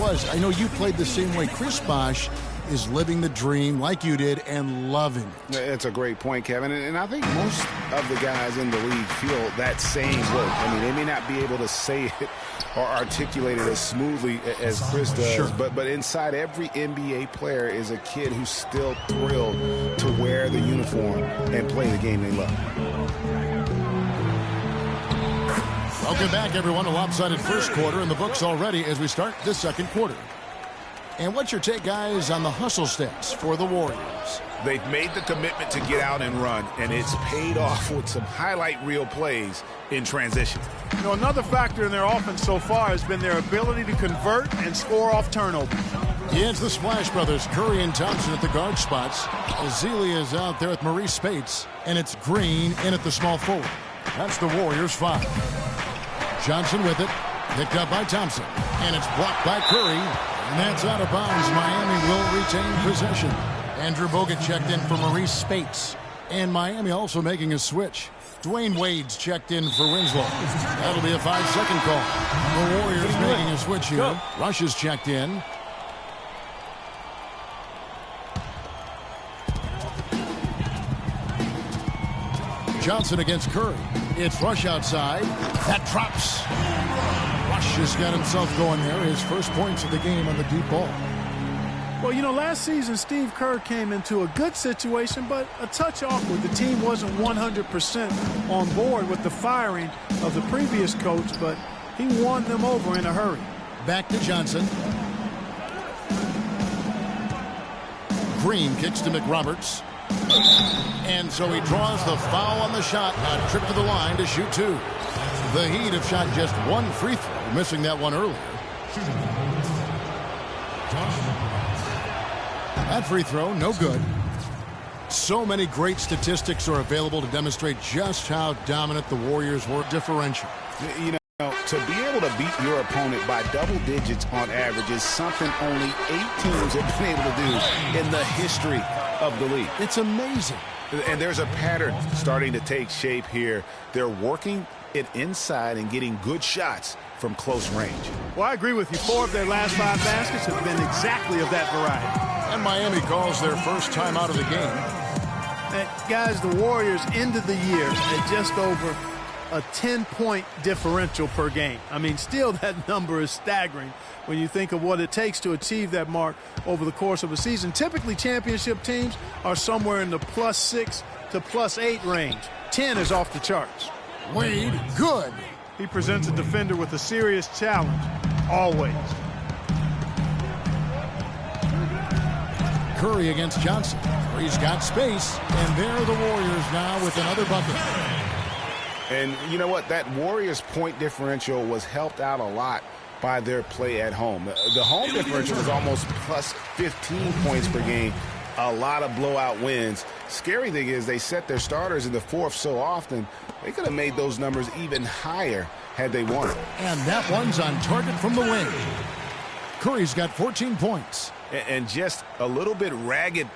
was. I know you played the same way. Chris Bosh is living the dream like you did and loving it. That's a great point, Kevin. And I think most of the guys in the league feel that same way. I mean, they may not be able to say it or articulate it as smoothly as Chris does. Sure. But inside every NBA player is a kid who's still thrilled to wear the uniform and play the game they love. Welcome back, everyone. A lopsided first quarter in the books already as we start the second quarter. And what's your take, guys, on the hustle stats for the Warriors? They've made the commitment to get out and run, and it's paid off with some highlight reel plays in transition. You know, another factor in their offense so far has been their ability to convert and score off turnovers. It's the Splash Brothers, Curry and Thompson at the guard spots. Azealia is out there with Maurice Spates, and it's Green in at the small forward. That's the Warriors' 5. Johnson with it, picked up by Thompson, and it's blocked by Curry. And that's out of bounds. Miami will retain possession. Andrew Bogut checked in for Maurice Spates. And Miami also making a switch. Dwayne Wade's checked in for Winslow. That'll be a 5-second call. The Warriors making a switch here. Rush is checked in. Johnson against Curry. It's Rush outside. That drops. Rush has got himself going there. His first points of the game on the deep ball. Well, you know, last season Steve Kerr came into a good situation, but a touch awkward. The team wasn't 100% on board with the firing of the previous coach, but he won them over in a hurry. Back to Johnson. Green kicks to McRoberts. And so he draws the foul on the shot. A trip to the line to shoot 2. The Heat have shot just 1 free throw, missing that one earlier. That free throw, no good. So many great statistics are available to demonstrate just how dominant the Warriors were. Differential. You know, to be able to beat your opponent by double digits on average is something only 8 teams have been able to do in the history of the league. It's amazing. And there's a pattern starting to take shape here. They're working it inside and getting good shots from close range. Well, I agree with you. 4 of their last 5 baskets have been exactly of that variety. And Miami calls their first time out of the game. And guys, the Warriors ended the year at just over a 10-point differential per game. I mean, still that number is staggering when you think of what it takes to achieve that mark over the course of a season. Typically, championship teams are somewhere in the +6 to +8 range. 10 is off the charts. Wade, good. He presents a defender with a serious challenge, always. Curry against Johnson. Curry's got space, and there are the Warriors now with another bucket. And you know what? That Warriors point differential was helped out a lot by their play at home. The home differential was almost +15 points per game. A lot of blowout wins. Scary thing is they set their starters in the 4th so often, they could have made those numbers even higher had they wanted. And that one's on target from the wing. Curry's got 14 points. And just a little bit ragged.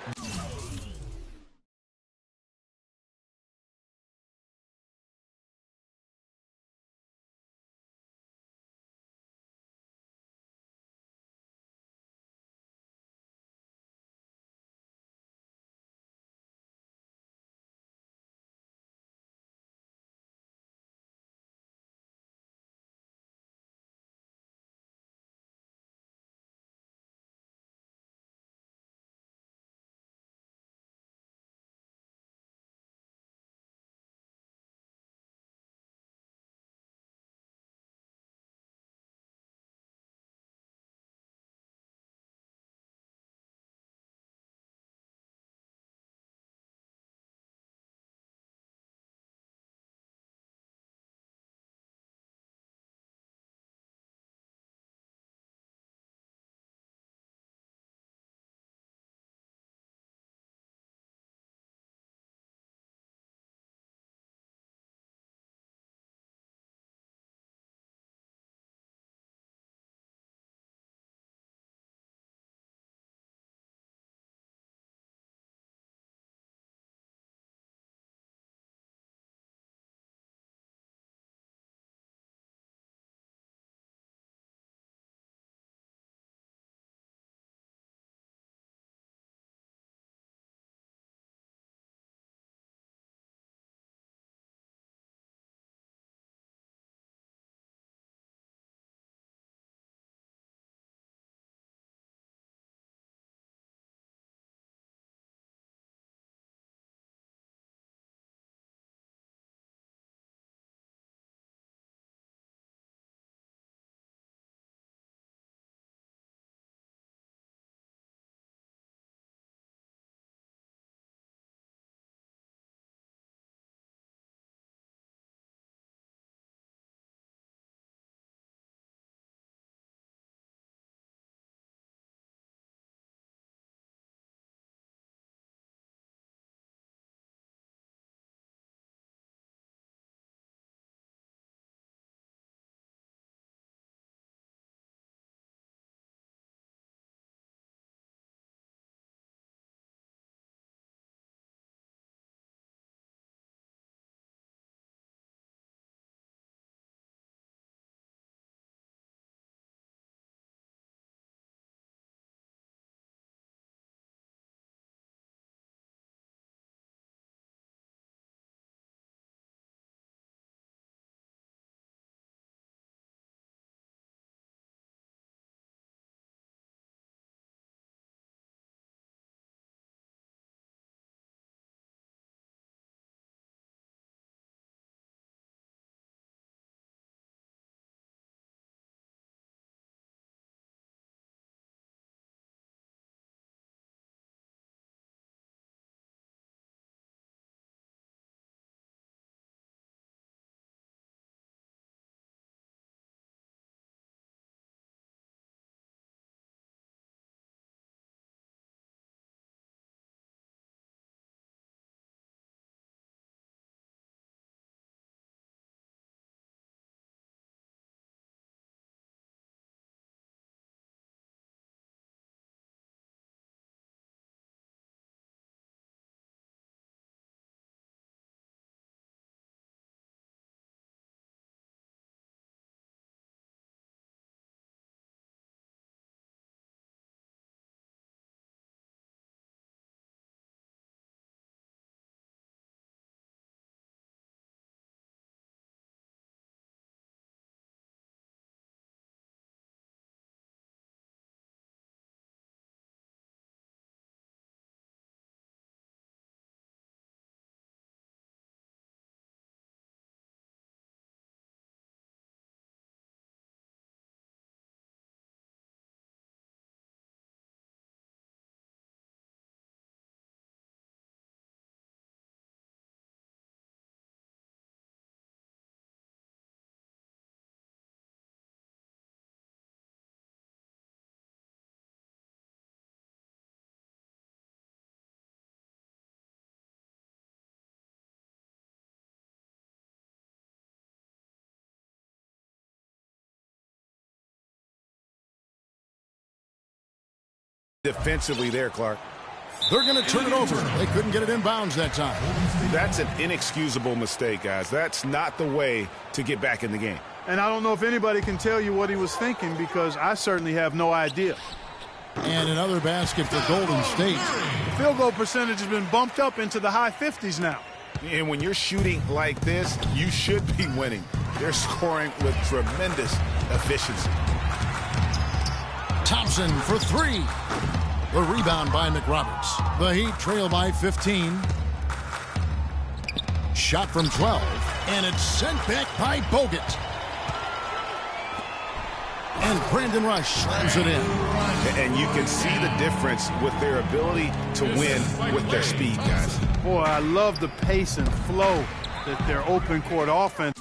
defensively there, Clark. They're going to turn it over. They couldn't get it in bounds that time. That's an inexcusable mistake, guys. That's not the way to get back in the game. And I don't know if anybody can tell you what he was thinking, because I certainly have no idea. And another basket for Golden State. The field goal percentage has been bumped up into the high 50s now. And when you're shooting like this, you should be winning. They're scoring with tremendous efficiency. Thompson for three. The rebound by McRoberts. The Heat trail by 15. Shot from 12. And it's sent back by Bogut. And Brandon Rush slams it in. And you can see the difference with their ability to win with their speed, guys. Boy, I love the pace and flow that their open court offense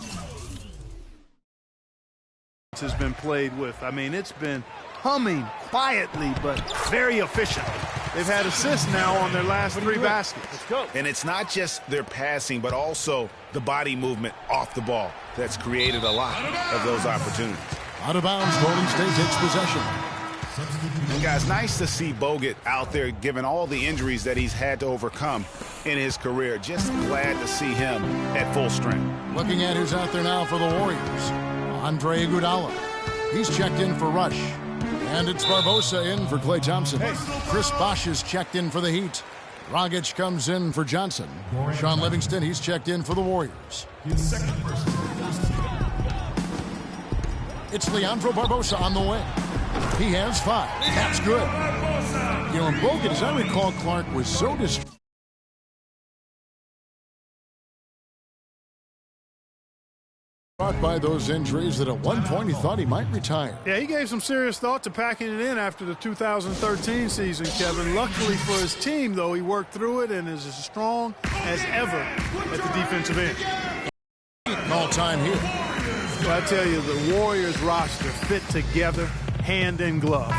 has been played with. I mean, it's been humming quietly, but very efficient. They've had assists now on their last three baskets. Let's go. And it's not just their passing, but also the body movement off the ball that's created a lot of those opportunities. Out of bounds, Golden State takes possession. And guys, nice to see Bogut out there given all the injuries that he's had to overcome in his career. Just glad to see him at full strength. Looking at who's out there now for the Warriors. Andre Iguodala. He's checked in for Rush. And it's Barbosa in for Klay Thompson. Chris Bosh is checked in for the Heat. Dragic comes in for Johnson. Sean Livingston, he's checked in for the Warriors. It's Leandro Barbosa on the way. He has 5. That's good. You know, Bogut, as I recall, Clark was so distraught by those injuries that at one point he thought he might retire. Yeah, he gave some serious thought to packing it in after the 2013 season, Kevin. Luckily for his team, though, he worked through it and is as strong as ever at the defensive end. All-time here. Well, I tell you, the Warriors roster fit together hand in glove.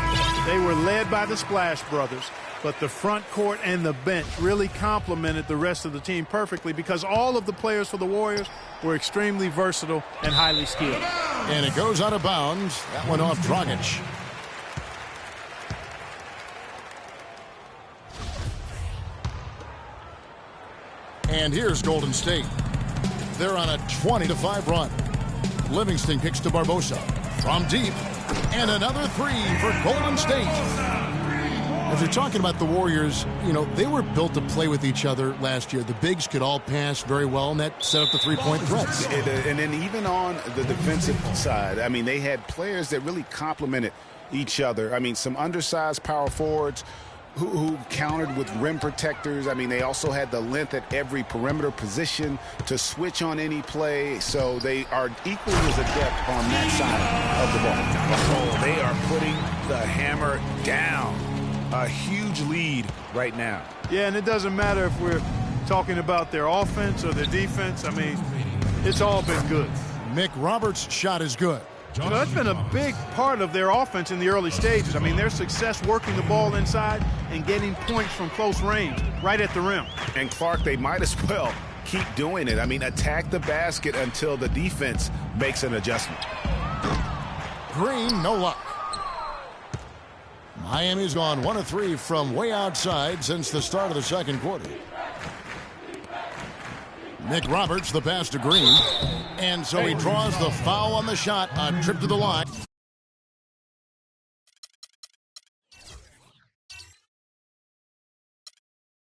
They were led by the Splash Brothers, but the front court and the bench really complemented the rest of the team perfectly, because all of the players for the Warriors were extremely versatile and highly skilled. And it goes out of bounds. That went off Dragic. And here's Golden State. They're on a 20-5 run. Livingston kicks to Barbosa from deep, and another three for Golden State. As you're talking about the Warriors, you know, they were built to play with each other last year. The bigs could all pass very well, and that set up the three-point threats. And then even on the defensive side, I mean, they had players that really complemented each other. I mean, some undersized power forwards who countered with rim protectors. I mean, they also had the length at every perimeter position to switch on any play. So they are equally as adept on that side of the ball. Oh, they are putting the hammer down. A huge lead right now. Yeah, and it doesn't matter if we're talking about their offense or their defense. I mean, it's all been good. McRoberts' shot is good. You know, that's been a big part of their offense in the early stages. I mean, their success working the ball inside and getting points from close range, right at the rim. And Clark, they might as well keep doing it. I mean, attack the basket until the defense makes an adjustment. Green, no luck. Miami's gone 1 of 3 from way outside since the start of the second quarter. McRoberts, the pass to Green. And so he draws the foul on the shot, a trip to the line.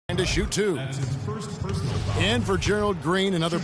And to shoot 2. In for Gerald Green, another